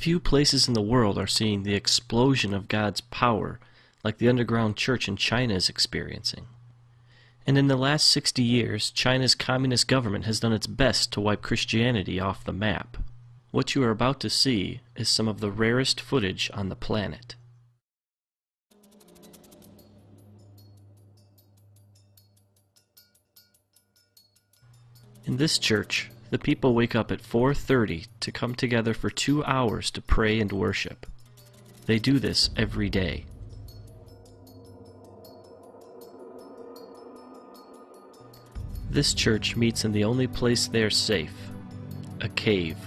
Few places in the world are seeing the explosion of God's power like the underground church in China is experiencing. And in the last 60 years, China's communist government has done its best to wipe Christianity off the map. What you are about to see is some of the rarest footage on the planet. In this church, the people wake up at 4:30 to come together for 2 hours to pray and worship. They do this every day. This church meets in the only place they are safe, a cave.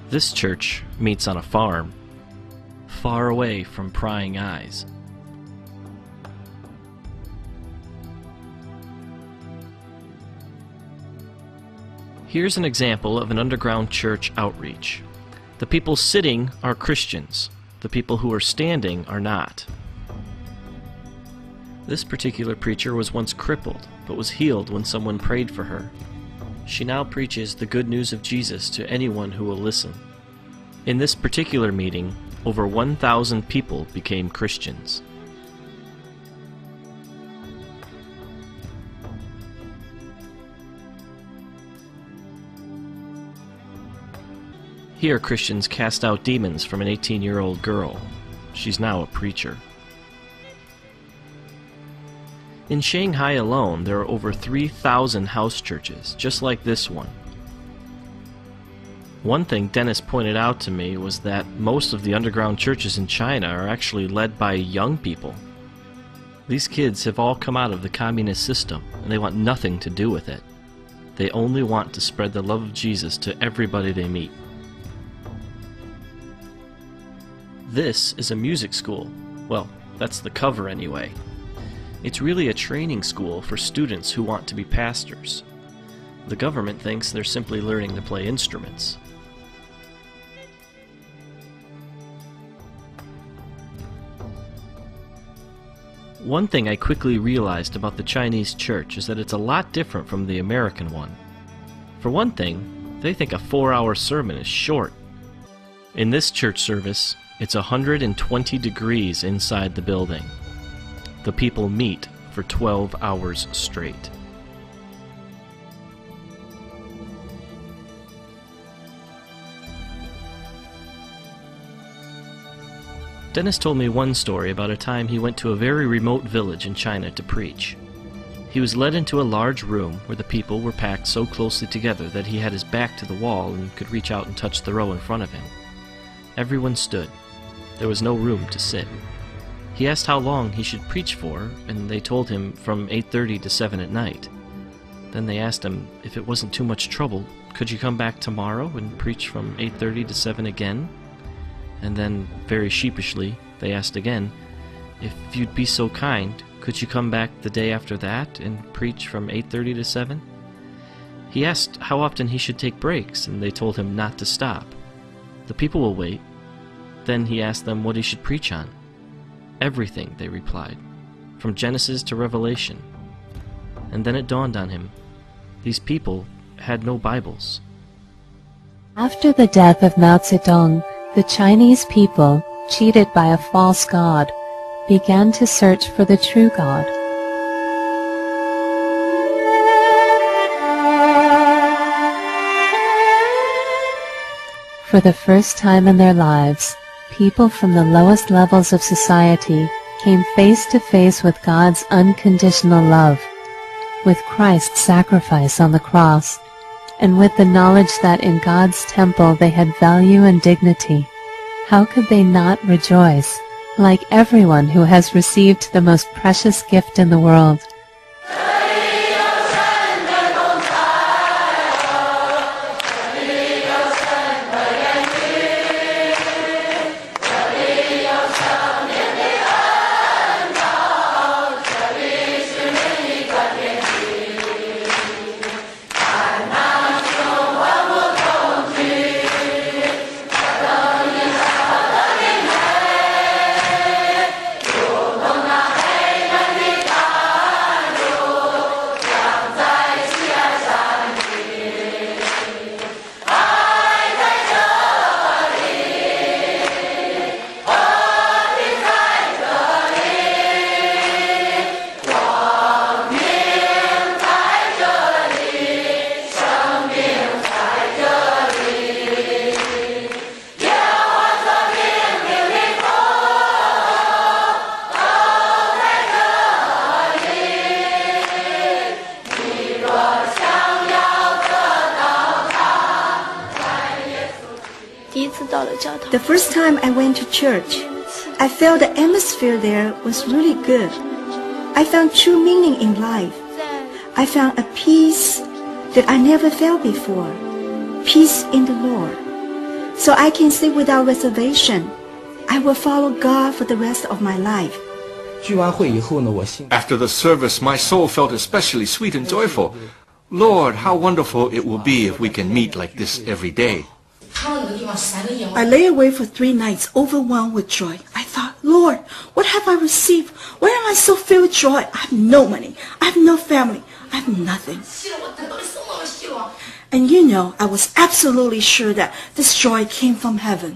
This church meets on a farm, far away from prying eyes. Here's an example of an underground church outreach. The people sitting are Christians. The people who are standing are not. This particular preacher was once crippled, but was healed when someone prayed for her. She now preaches the good news of Jesus to anyone who will listen. In this particular meeting, over 1,000 people became Christians. Here Christians cast out demons from an 18-year-old girl. She's now a preacher. In Shanghai alone, there are over 3,000 house churches, just like this one. One thing Dennis pointed out to me was that most of the underground churches in China are actually led by young people. These kids have all come out of the communist system, and they want nothing to do with it. They only want to spread the love of Jesus to everybody they meet. This is a music school. Well, that's the cover anyway. It's really a training school for students who want to be pastors. The government thinks they're simply learning to play instruments. One thing I quickly realized about the Chinese church is that it's a lot different from the American one. For one thing, they think a 4-hour sermon is short. In this church service, it's 120 degrees inside the building. The people meet for 12 hours straight. Dennis told me one story about a time he went to a very remote village in China to preach. He was led into a large room where the people were packed so closely together that he had his back to the wall and could reach out and touch the row in front of him. Everyone stood. There was no room to sit. He asked how long he should preach for, and they told him from 8:30 to 7 at night. Then they asked him if it wasn't too much trouble, could you come back tomorrow and preach from 8:30 to 7 again? And then, very sheepishly, they asked again, if you'd be so kind, could you come back the day after that and preach from 8:30 to 7? He asked how often he should take breaks, and they told him not to stop. The people will wait. Then he asked them what he should preach on. Everything, they replied, from Genesis to Revelation. And then it dawned on him, these people had no Bibles. After the death of Mao Zedong, the Chinese people, cheated by a false god, began to search for the true God. For the first time in their lives, people from the lowest levels of society came face to face with God's unconditional love, with Christ's sacrifice on the cross, and with the knowledge that in God's temple they had value and dignity. How could they not rejoice, like everyone who has received the most precious gift in the world? 的教堂。 The first time I went to church, I felt the atmosphere there was really good. I found true meaning in life. I found a peace that I never felt before. Peace in the Lord. So I can say without reservation, I will follow God for the rest of my life. 聚完会以后呢，我心 After the service, my soul felt especially sweet and joyful. Lord, how wonderful it will be if we can meet like this every day. I lay awake for 3 nights, overwhelmed with joy. I thought, Lord, what have I received? Why am I so filled with joy? I have no money. I have no family. I have nothing. And you know, I was absolutely sure that this joy came from heaven.